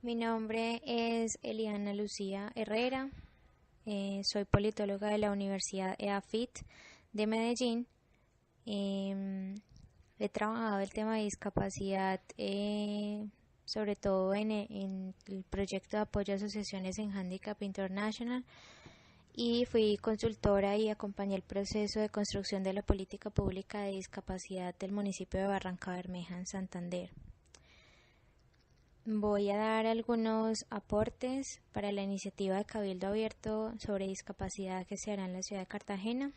Mi nombre es Eliana Lucía Herrera, soy politóloga de la Universidad EAFIT de Medellín. He trabajado el tema de discapacidad, sobre todo en el proyecto de apoyo a asociaciones en Handicap International, y fui consultora y acompañé el proceso de construcción de la política pública de discapacidad del municipio de Barranca Bermeja, en Santander. Voy a dar algunos aportes para la iniciativa de Cabildo Abierto sobre discapacidad que se hará en la ciudad de Cartagena.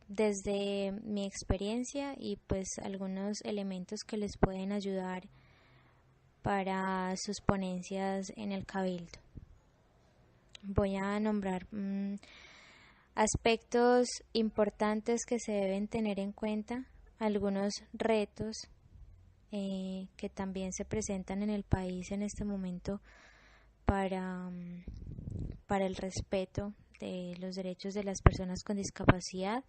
Desde mi experiencia y pues algunos elementos que les pueden ayudar para sus ponencias en el Cabildo. Voy a nombrar aspectos importantes que se deben tener en cuenta, algunos retos que también se presentan en el país en este momento para el respeto de los derechos de las personas con discapacidad,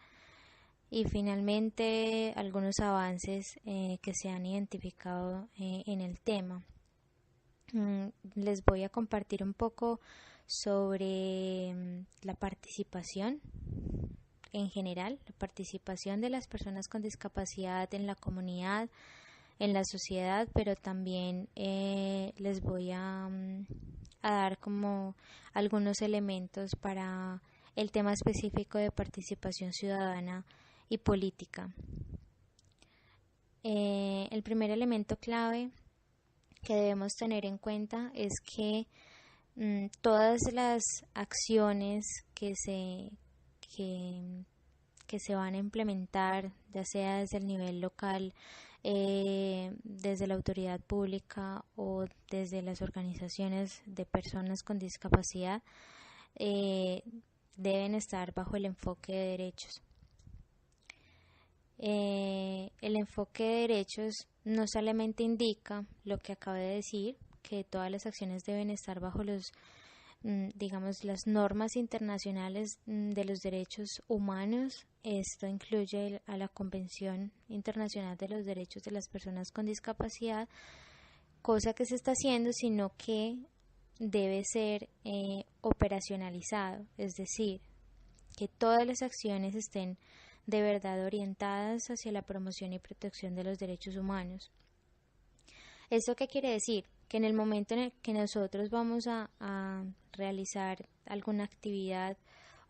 y finalmente algunos avances que se han identificado en el tema. Les voy a compartir un poco sobre la participación en general, la participación de las personas con discapacidad en la comunidad, en la sociedad, pero también les voy a dar como algunos elementos para el tema específico de participación ciudadana y política. El primer elemento clave que debemos tener en cuenta es que todas las acciones que se van a implementar, ya sea desde el nivel local, desde la autoridad pública o desde las organizaciones de personas con discapacidad, deben estar bajo el enfoque de derechos. El enfoque de derechos no solamente indica lo que acabo de decir, que todas las acciones deben estar bajo las normas internacionales de los derechos humanos. Esto incluye a la Convención Internacional de los Derechos de las Personas con Discapacidad, cosa que se está haciendo, sino que debe ser operacionalizado, es decir, que todas las acciones estén de verdad orientadas hacia la promoción y protección de los derechos humanos. ¿Esto qué quiere decir? Que en el momento en el que nosotros vamos a realizar alguna actividad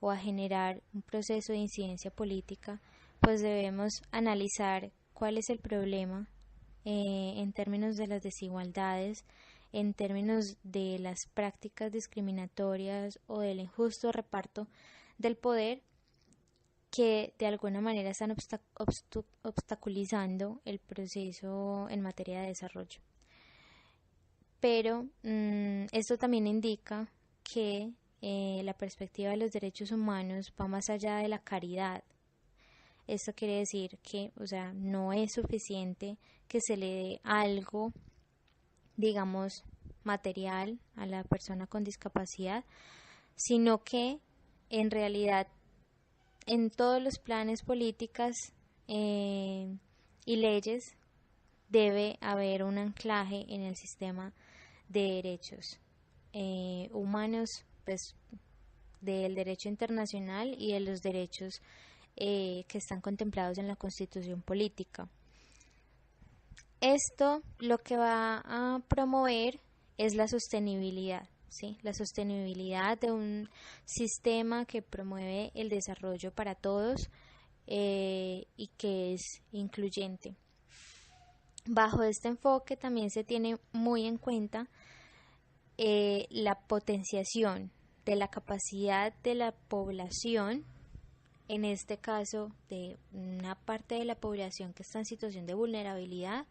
o a generar un proceso de incidencia política, pues debemos analizar cuál es el problema en términos de las desigualdades, en términos de las prácticas discriminatorias o del injusto reparto del poder, que de alguna manera están obstaculizando el proceso en materia de desarrollo. Pero esto también indica que la perspectiva de los derechos humanos va más allá de la caridad. Esto quiere decir que, no es suficiente que se le dé algo, digamos, material a la persona con discapacidad, sino que en realidad en todos los planes, políticas y leyes debe haber un anclaje en el sistema de derechos humanos, pues del derecho internacional y de los derechos que están contemplados en la Constitución política. Esto lo que va a promover es la sostenibilidad, ¿sí? La sostenibilidad de un sistema que promueve el desarrollo para todos y que es incluyente. Bajo este enfoque también se tiene muy en cuenta la potenciación de la capacidad de la población, en este caso de una parte de la población que está en situación de vulnerabilidad,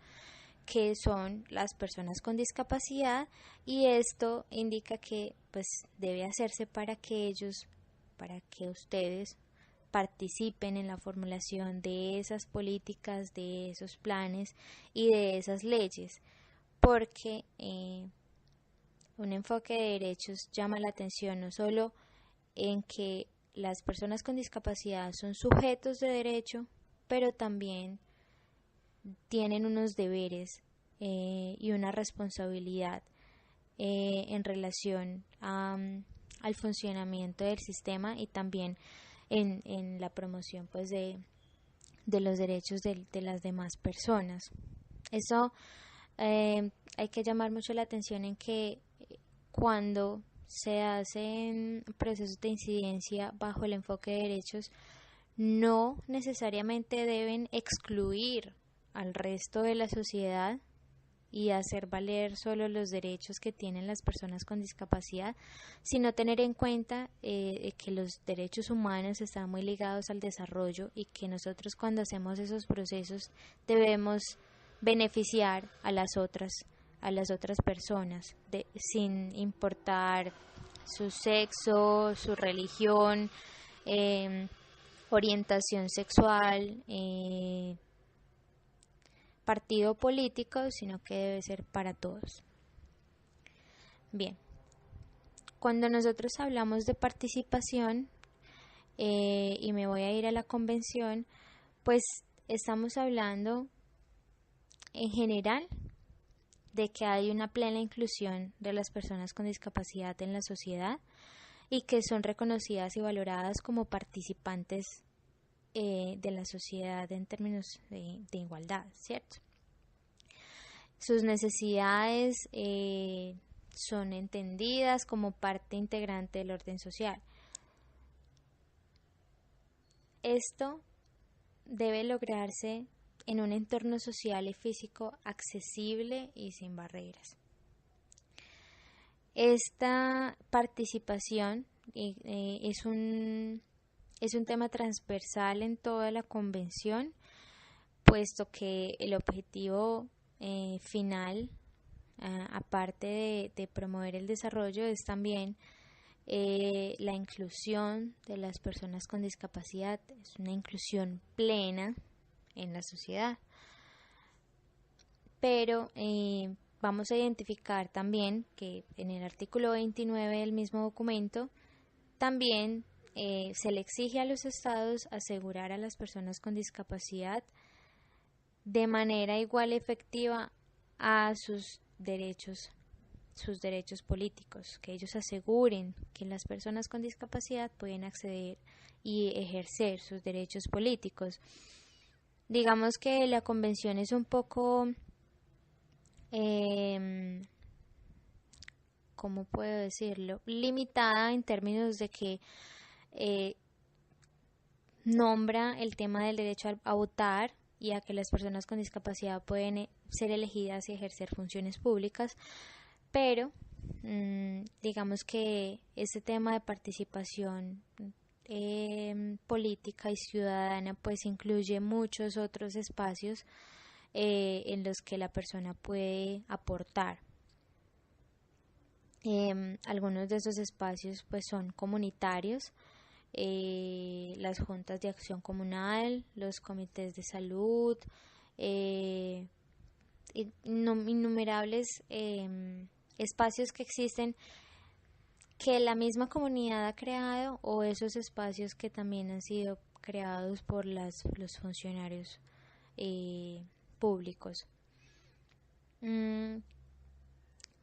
que son las personas con discapacidad, y esto indica que pues debe hacerse para que ustedes participen en la formulación de esas políticas, de esos planes y de esas leyes, porque un enfoque de derechos llama la atención no solo en que las personas con discapacidad son sujetos de derecho, pero también tienen unos deberes y una responsabilidad en relación al funcionamiento del sistema y también en la promoción pues de los derechos de las demás personas. Eso hay que llamar mucho la atención en que cuando se hacen procesos de incidencia bajo el enfoque de derechos, no necesariamente deben excluir al resto de la sociedad y hacer valer solo los derechos que tienen las personas con discapacidad, sino tener en cuenta que los derechos humanos están muy ligados al desarrollo y que nosotros cuando hacemos esos procesos debemos beneficiar a las otras personas sin importar su sexo, su religión, orientación sexual, partido político, sino que debe ser para todos. Bien, cuando nosotros hablamos de participación, y me voy a ir a la convención, pues estamos hablando en general de que hay una plena inclusión de las personas con discapacidad en la sociedad y que son reconocidas y valoradas como participantes de la sociedad en términos de igualdad, ¿cierto? Sus necesidades son entendidas como parte integrante del orden social. Esto debe lograrse en un entorno social y físico accesible y sin barreras. Esta participación es un tema transversal en toda la convención, puesto que el objetivo final, aparte de promover el desarrollo, es también la inclusión de las personas con discapacidad, es una inclusión plena en la sociedad. Pero vamos a identificar también que en el artículo 29 del mismo documento también se le exige a los estados asegurar a las personas con discapacidad de manera igual y efectiva a sus derechos políticos, que ellos aseguren que las personas con discapacidad pueden acceder y ejercer sus derechos políticos. Digamos que la convención es un poco, ¿cómo puedo decirlo?, limitada en términos de que nombra el tema del derecho a votar y a que las personas con discapacidad pueden ser elegidas y ejercer funciones públicas, pero digamos que este tema de participación política y ciudadana pues incluye muchos otros espacios en los que la persona puede aportar. Algunos de esos espacios pues son comunitarios, las juntas de acción comunal, los comités de salud, innumerables espacios que existen que la misma comunidad ha creado o esos espacios que también han sido creados por los funcionarios públicos.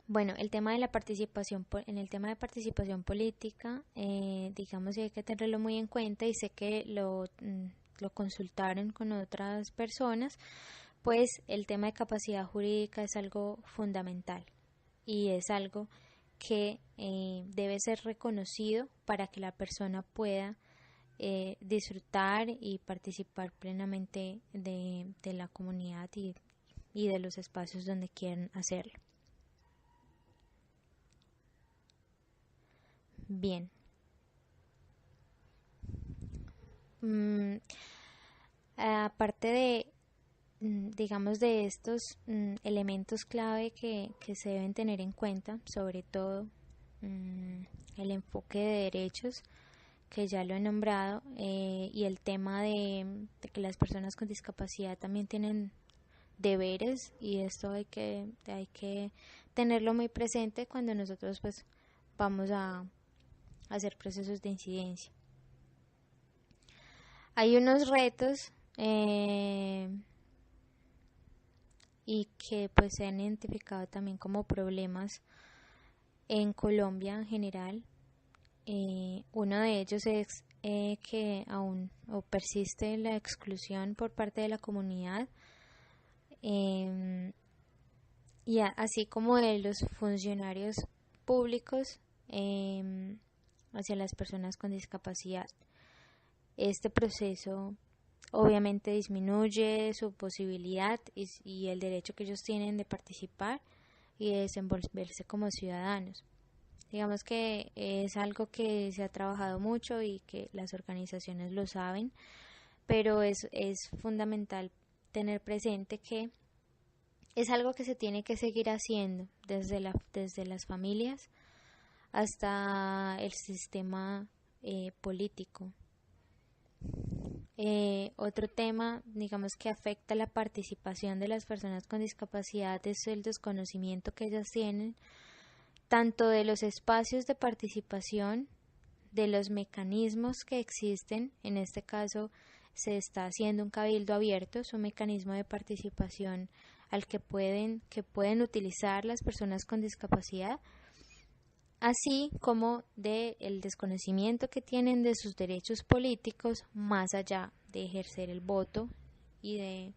Bueno, el tema de la participación, en el tema de participación política, digamos que hay que tenerlo muy en cuenta y sé que lo consultaron con otras personas, pues el tema de capacidad jurídica es algo fundamental y es algo que debe ser reconocido para que la persona pueda disfrutar y participar plenamente de la comunidad y de los espacios donde quieran hacerlo. Bien. Aparte de, digamos, de estos elementos clave que se deben tener en cuenta, sobre todo el enfoque de derechos, que ya lo he nombrado, y el tema de que las personas con discapacidad también tienen deberes, y esto hay que tenerlo muy presente cuando nosotros pues vamos a hacer procesos de incidencia. Hay unos retos y que pues se han identificado también como problemas en Colombia en general. Uno de ellos es que aún persiste la exclusión por parte de la comunidad, y así como de los funcionarios públicos hacia las personas con discapacidad. Este proceso obviamente disminuye su posibilidad y el derecho que ellos tienen de participar y de desenvolverse como ciudadanos. Digamos que es algo que se ha trabajado mucho y que las organizaciones lo saben, pero es fundamental tener presente que es algo que se tiene que seguir haciendo desde las familias hasta el sistema político. Otro tema, digamos, que afecta la participación de las personas con discapacidad es el desconocimiento que ellas tienen tanto de los espacios de participación, de los mecanismos que existen. En este caso se está haciendo un cabildo abierto, es un mecanismo de participación al que pueden utilizar las personas con discapacidad, así como del desconocimiento que tienen de sus derechos políticos más allá de ejercer el voto y de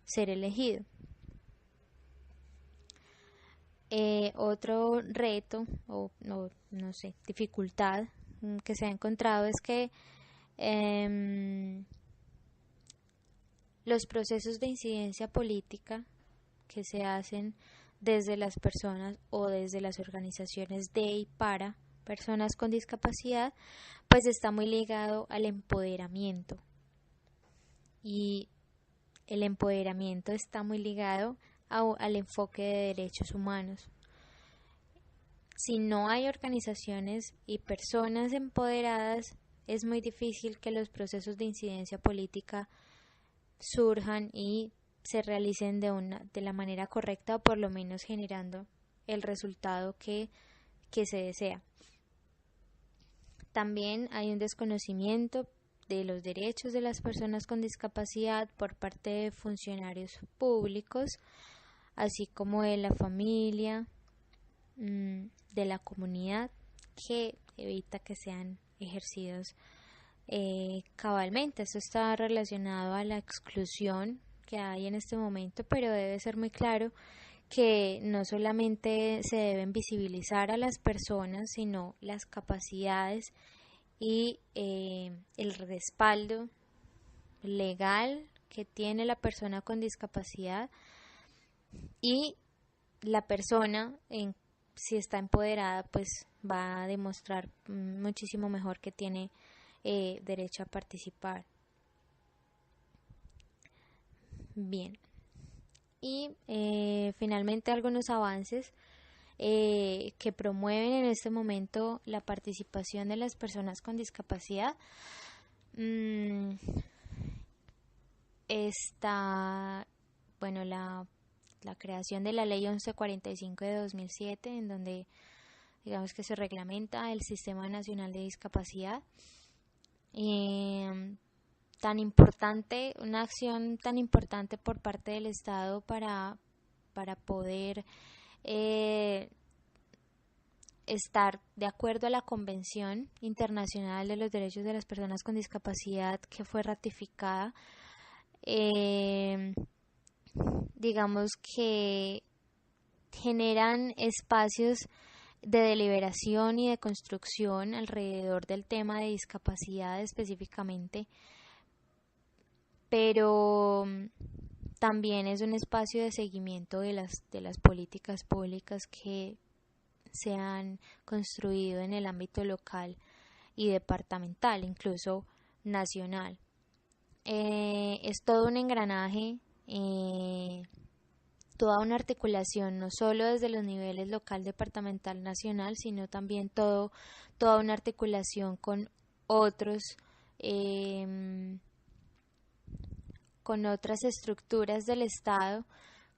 ser elegido. Otro reto o no sé, dificultad que se ha encontrado es que los procesos de incidencia política que se hacen desde las personas o desde las organizaciones de y para personas con discapacidad, pues está muy ligado al empoderamiento, y el empoderamiento está muy ligado al enfoque de derechos humanos. Si no hay organizaciones y personas empoderadas, es muy difícil que los procesos de incidencia política surjan y se realicen de la manera correcta, o por lo menos generando el resultado que se desea. También hay un desconocimiento de los derechos de las personas con discapacidad por parte de funcionarios públicos, así como de la familia, de la comunidad, que evita que sean ejercidos cabalmente. Esto está relacionado a la exclusión que hay en este momento, pero debe ser muy claro que no solamente se deben visibilizar a las personas, sino las capacidades y el respaldo legal que tiene la persona con discapacidad, y la persona, si está empoderada, pues va a demostrar muchísimo mejor que tiene derecho a participar. Bien, y finalmente algunos avances que promueven en este momento la participación de las personas con discapacidad. Está, bueno, la creación de la Ley 1145 de 2007, en donde digamos que se reglamenta el Sistema Nacional de Discapacidad. Tan importante, una acción tan importante por parte del Estado para poder estar de acuerdo a la Convención Internacional de los Derechos de las Personas con Discapacidad, que fue ratificada. Digamos que generan espacios de deliberación y de construcción alrededor del tema de discapacidad específicamente, pero también es un espacio de seguimiento de las políticas públicas que se han construido en el ámbito local y departamental, incluso nacional. Es todo un engranaje, toda una articulación, no solo desde los niveles local, departamental, nacional, sino también toda una articulación con con otras estructuras del Estado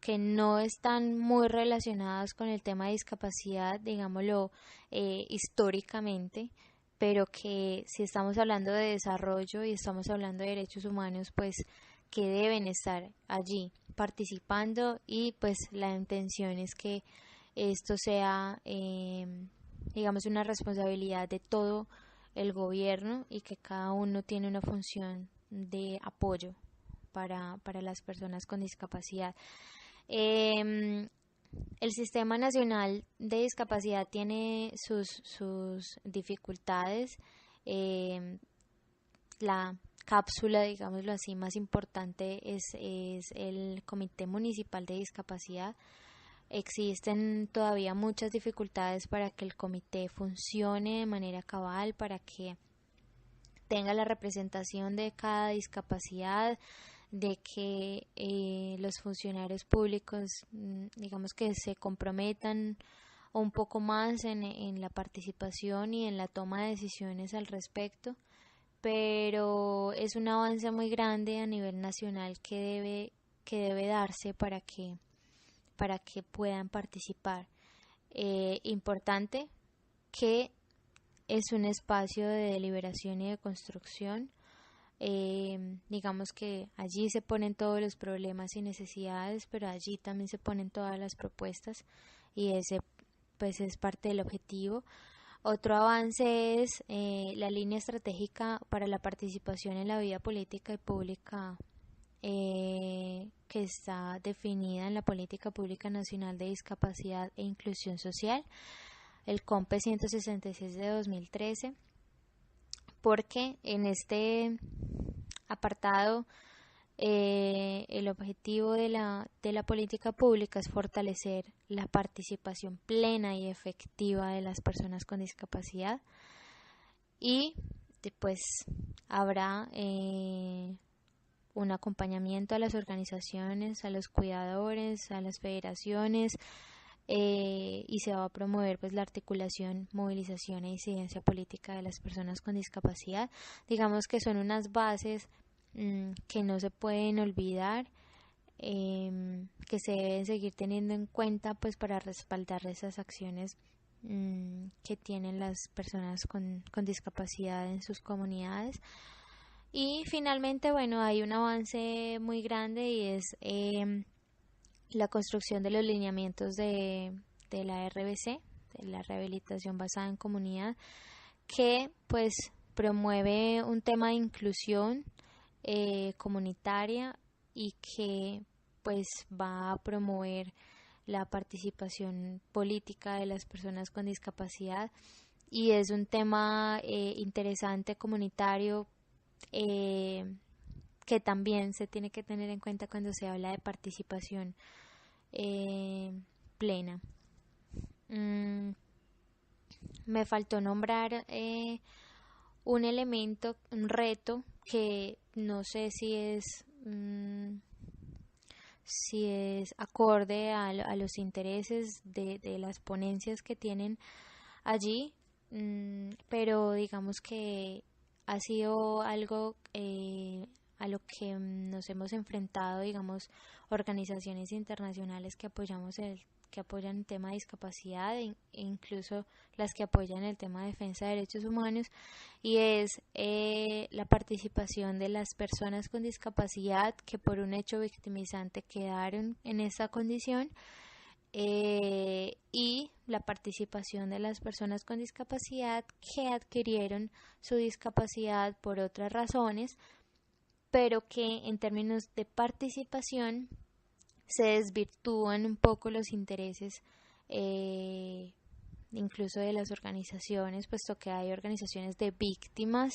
que no están muy relacionadas con el tema de discapacidad, digámoslo históricamente, pero que si estamos hablando de desarrollo y estamos hablando de derechos humanos, pues que deben estar allí participando, y pues la intención es que esto sea digamos una responsabilidad de todo el gobierno y que cada uno tiene una función de apoyo para las personas con discapacidad. El Sistema Nacional de Discapacidad tiene sus dificultades. La cápsula, digámoslo así, más importante es el Comité Municipal de Discapacidad. Existen todavía muchas dificultades para que el comité funcione de manera cabal, para que tenga la representación de cada discapacidad, de que los funcionarios públicos, digamos que se comprometan un poco más en la participación y en la toma de decisiones al respecto, pero es un avance muy grande a nivel nacional que debe darse para que puedan participar. Importante que es un espacio de deliberación y de construcción. Digamos que allí se ponen todos los problemas y necesidades, pero allí también se ponen todas las propuestas, y ese pues es parte del objetivo. Otro avance es la línea estratégica para la participación en la vida política y pública, que está definida en la Política Pública Nacional de Discapacidad e Inclusión Social, el COMPE 166 de 2013, porque en este apartado el objetivo de la política pública es fortalecer la participación plena y efectiva de las personas con discapacidad, y después habrá un acompañamiento a las organizaciones, a los cuidadores, a las federaciones, y se va a promover pues la articulación, movilización e incidencia política de las personas con discapacidad. Digamos que son unas bases que no se pueden olvidar, que se deben seguir teniendo en cuenta pues para respaldar esas acciones que tienen las personas con discapacidad en sus comunidades. Y finalmente, bueno, hay un avance muy grande, y es la construcción de los lineamientos de la RBC, de la rehabilitación basada en comunidad, que pues promueve un tema de inclusión comunitaria, y que pues va a promover la participación política de las personas con discapacidad, y es un tema interesante, comunitario, que también se tiene que tener en cuenta cuando se habla de participación plena. Me faltó nombrar un elemento, un reto que no sé si es acorde a los intereses de las ponencias que tienen allí, pero digamos que ha sido algo a lo que nos hemos enfrentado, digamos, organizaciones internacionales que apoyan el tema de discapacidad, e incluso las que apoyan el tema de defensa de derechos humanos, y es la participación de las personas con discapacidad que por un hecho victimizante quedaron en esa condición, y la participación de las personas con discapacidad que adquirieron su discapacidad por otras razones, pero que en términos de participación se desvirtúan un poco los intereses, incluso de las organizaciones, puesto que hay organizaciones de víctimas,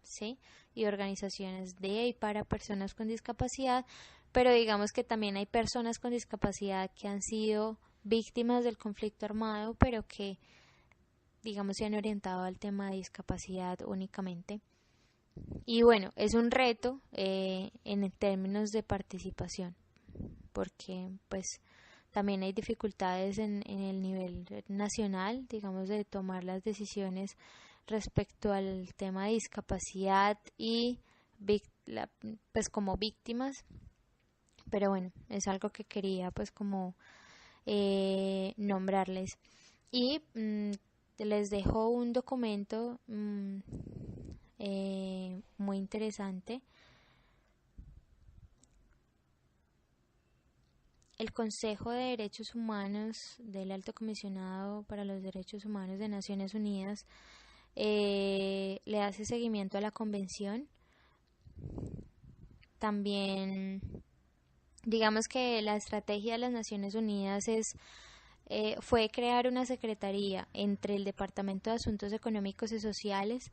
¿sí?, y organizaciones de y para personas con discapacidad, pero digamos que también hay personas con discapacidad que han sido víctimas del conflicto armado, pero que digamos se han orientado al tema de discapacidad únicamente. Y bueno, es un reto en términos de participación, porque pues también hay dificultades en el nivel nacional, digamos, de tomar las decisiones respecto al tema de discapacidad y pues como víctimas, pero bueno, es algo que quería pues como nombrarles. Y les dejo un documento muy interesante el Consejo de Derechos Humanos del Alto Comisionado para los Derechos Humanos de Naciones Unidas le hace seguimiento a la convención. También, digamos que la estrategia de las Naciones Unidas fue crear una secretaría entre el Departamento de Asuntos Económicos y Sociales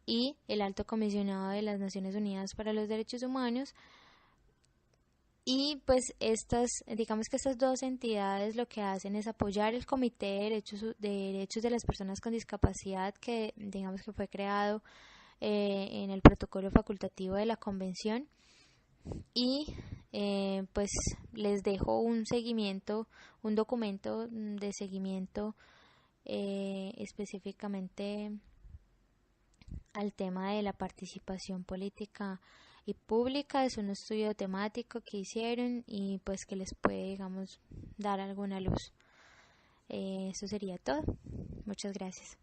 y el Alto Comisionado de las Naciones Unidas para los Derechos Humanos. Y pues digamos que estas dos entidades lo que hacen es apoyar el Comité de Derechos de las Personas con Discapacidad, que digamos que fue creado en el protocolo facultativo de la convención. Y pues les dejo un documento de seguimiento específicamente al tema de la participación política y pública. Es un estudio temático que hicieron y pues que les puede, digamos, dar alguna luz. Eso sería todo. Muchas gracias.